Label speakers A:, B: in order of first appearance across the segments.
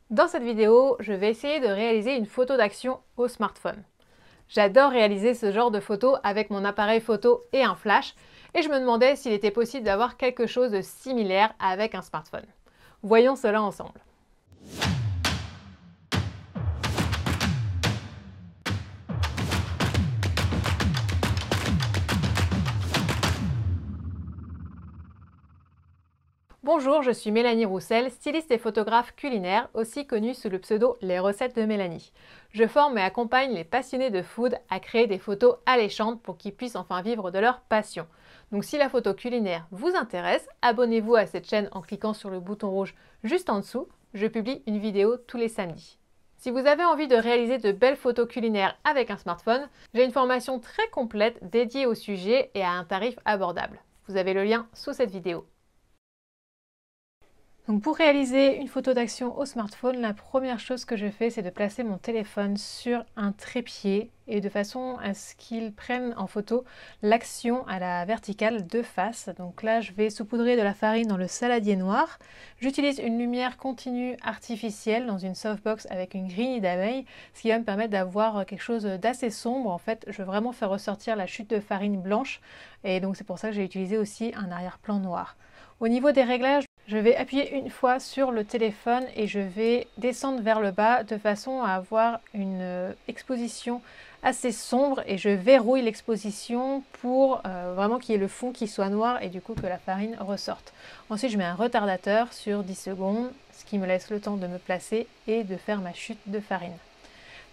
A: Dans cette vidéo, je vais essayer de réaliser une photo d'action au smartphone. J'adore réaliser ce genre de photos avec mon appareil photo et un flash, et je me demandais s'il était possible d'avoir quelque chose de similaire avec un smartphone. Voyons cela ensemble. Bonjour, je suis Mélanie Roussel, styliste et photographe culinaire, aussi connue sous le pseudo Les Recettes de Mélanie. Je forme et accompagne les passionnés de food à créer des photos alléchantes pour qu'ils puissent enfin vivre de leur passion. Donc si la photo culinaire vous intéresse, abonnez-vous à cette chaîne en cliquant sur le bouton rouge juste en dessous. Je publie une vidéo tous les samedis. Si vous avez envie de réaliser de belles photos culinaires avec un smartphone, j'ai une formation très complète dédiée au sujet et à un tarif abordable. Vous avez le lien sous cette vidéo. Donc pour réaliser une photo d'action au smartphone, la première chose que je fais, c'est de placer mon téléphone sur un trépied et de façon à ce qu'il prenne en photo l'action à la verticale de face. Donc là, je vais saupoudrer de la farine dans le saladier noir. J'utilise une lumière continue artificielle dans une softbox avec une grille d'abeilles, ce qui va me permettre d'avoir quelque chose d'assez sombre. En fait, je veux vraiment faire ressortir la chute de farine blanche et donc c'est pour ça que j'ai utilisé aussi un arrière-plan noir. Au niveau des réglages, je vais appuyer une fois sur le téléphone et je vais descendre vers le bas de façon à avoir une exposition assez sombre et je verrouille l'exposition pour vraiment qu'il y ait le fond qui soit noir et du coup que la farine ressorte. Ensuite, je mets un retardateur sur 10 secondes, ce qui me laisse le temps de me placer et de faire ma chute de farine.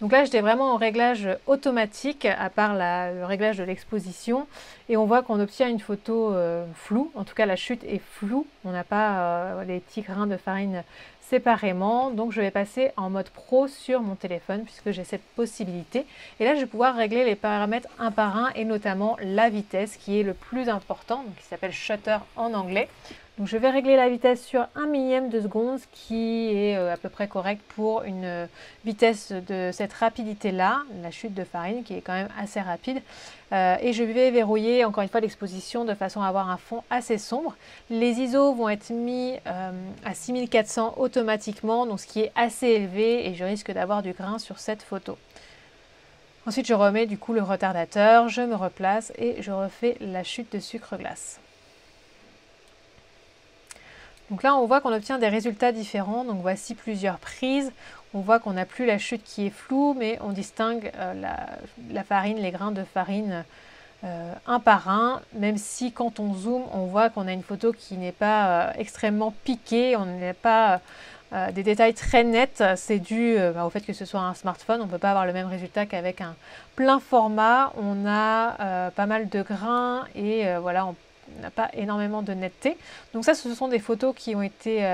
A: Donc là, j'étais vraiment en réglage automatique, à part le réglage de l'exposition. Et on voit qu'on obtient une photo floue. En tout cas, la chute est floue. On n'a pas les petits grains de farine séparément. Donc je vais passer en mode pro sur mon téléphone, puisque j'ai cette possibilité. Et là, je vais pouvoir régler les paramètres un par un, et notamment la vitesse, qui est le plus important, donc qui s'appelle shutter en anglais. Donc je vais régler la vitesse sur 1 millième de seconde, ce qui est à peu près correct pour une vitesse de cette rapidité-là, la chute de farine qui est quand même assez rapide. Et je vais verrouiller encore une fois l'exposition de façon à avoir un fond assez sombre. Les ISO vont être mis à 6400 automatiquement, donc ce qui est assez élevé et je risque d'avoir du grain sur cette photo. Ensuite, je remets du coup le retardateur, je me replace et je refais la chute de sucre glace. Donc là, on voit qu'on obtient des résultats différents. Donc voici plusieurs prises. On voit qu'on n'a plus la chute qui est floue, mais on distingue la farine, les grains de farine un par un. Même si quand on zoome, on voit qu'on a une photo qui n'est pas extrêmement piquée. On n'a pas des détails très nets. C'est dû au fait que ce soit un smartphone. On ne peut pas avoir le même résultat qu'avec un plein format. On a pas mal de grains et voilà, on n'a pas énormément de netteté. Donc ça, ce sont des photos qui ont été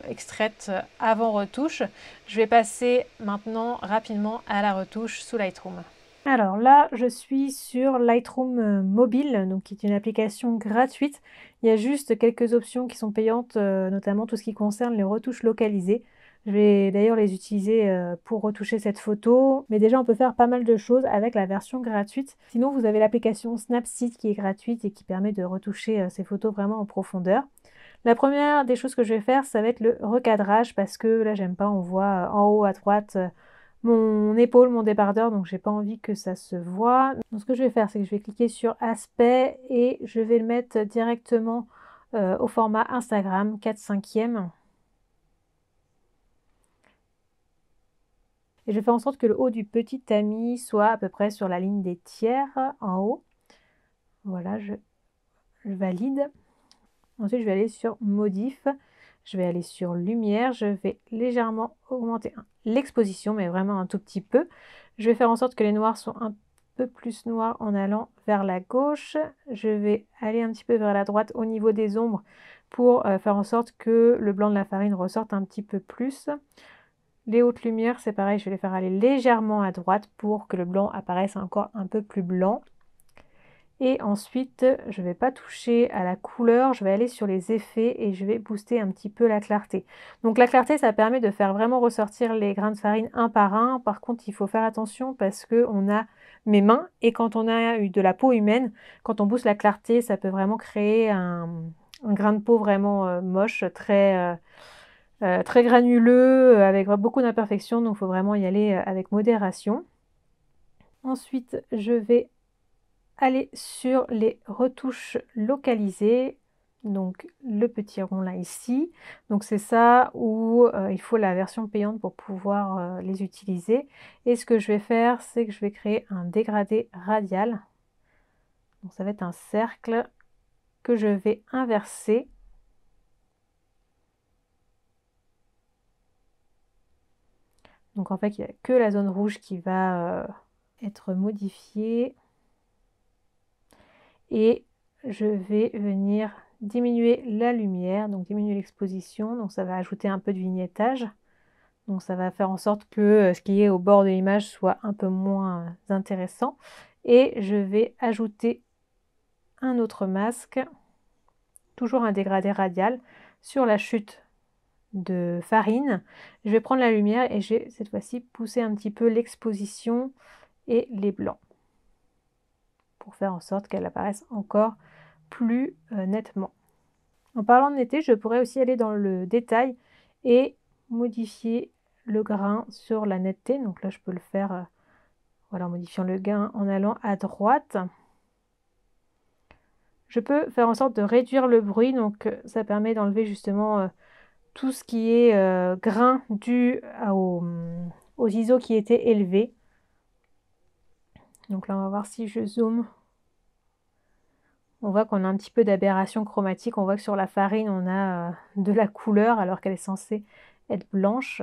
A: extraites avant retouche. Je vais passer maintenant rapidement à la retouche sous Lightroom. Alors là, je suis sur Lightroom Mobile, donc qui est une application gratuite. Il y a juste quelques options qui sont payantes, notamment tout ce qui concerne les retouches localisées. Je vais d'ailleurs les utiliser pour retoucher cette photo. Mais déjà, on peut faire pas mal de choses avec la version gratuite. Sinon, vous avez l'application Snapseed qui est gratuite et qui permet de retoucher ces photos vraiment en profondeur. La première des choses que je vais faire, ça va être le recadrage parce que là, j'aime pas, on voit en haut à droite mon épaule, mon débardeur, donc j'ai pas envie que ça se voit. Donc ce que je vais faire, c'est que je vais cliquer sur aspect et je vais le mettre directement au format Instagram 4/5e. Et je vais faire en sorte que le haut du petit tamis soit à peu près sur la ligne des tiers en haut. Voilà, je valide. Ensuite, je vais aller sur modif. Je vais aller sur lumière. Je vais légèrement augmenter l'exposition, mais vraiment un tout petit peu. Je vais faire en sorte que les noirs soient un peu plus noirs en allant vers la gauche. Je vais aller un petit peu vers la droite au niveau des ombres pour faire en sorte que le blanc de la farine ressorte un petit peu plus. Les hautes lumières, c'est pareil, je vais les faire aller légèrement à droite pour que le blanc apparaisse encore un peu plus blanc. Et ensuite, je ne vais pas toucher à la couleur, je vais aller sur les effets et je vais booster un petit peu la clarté. Donc la clarté, ça permet de faire vraiment ressortir les grains de farine un par un. Par contre, il faut faire attention parce qu'on a mes mains et quand on a eu de la peau humaine, quand on booste la clarté, ça peut vraiment créer un grain de peau vraiment moche, très très granuleux, avec beaucoup d'imperfections, donc il faut vraiment y aller avec modération. Ensuite, je vais aller sur les retouches localisées, donc le petit rond là ici. Donc c'est ça où il faut la version payante pour pouvoir les utiliser. Et ce que je vais faire, c'est que je vais créer un dégradé radial. Donc ça va être un cercle que je vais inverser. Donc en fait, il n'y a que la zone rouge qui va être modifiée. Et je vais venir diminuer la lumière, donc diminuer l'exposition, donc ça va ajouter un peu de vignettage. Donc ça va faire en sorte que ce qui est au bord de l'image soit un peu moins intéressant. Et je vais ajouter un autre masque, toujours un dégradé radial, sur la chute de farine. Je vais prendre la lumière et je vais cette fois-ci pousser un petit peu l'exposition et les blancs pour faire en sorte qu'elle apparaisse encore plus nettement. En parlant de netteté, je pourrais aussi aller dans le détail et modifier le grain sur la netteté. Donc là, je peux le faire voilà, en modifiant le gain en allant à droite. Je peux faire en sorte de réduire le bruit, donc ça permet d'enlever justement tout ce qui est grain dû aux ISO qui étaient élevés. Donc là, on va voir si je zoome. On voit qu'on a un petit peu d'aberration chromatique. On voit que sur la farine, on a de la couleur alors qu'elle est censée être blanche.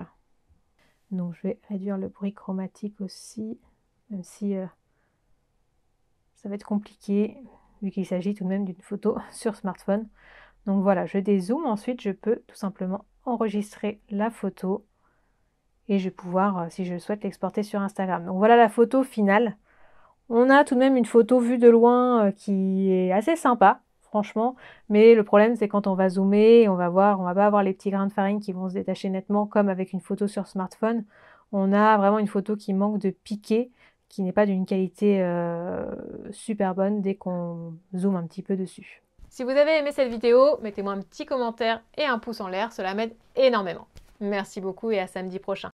A: Donc je vais réduire le bruit chromatique aussi, même si ça va être compliqué, vu qu'il s'agit tout de même d'une photo sur smartphone. Donc voilà, je dézoome. Ensuite, je peux tout simplement enregistrer la photo et je vais pouvoir, si je le souhaite, l'exporter sur Instagram. Donc voilà la photo finale. On a tout de même une photo vue de loin qui est assez sympa, franchement. Mais le problème, c'est quand on va zoomer, on va pas avoir les petits grains de farine qui vont se détacher nettement comme avec une photo sur smartphone. On a vraiment une photo qui manque de piqué, qui n'est pas d'une qualité super bonne dès qu'on zoome un petit peu dessus. Si vous avez aimé cette vidéo, mettez-moi un petit commentaire et un pouce en l'air, cela m'aide énormément. Merci beaucoup et à samedi prochain.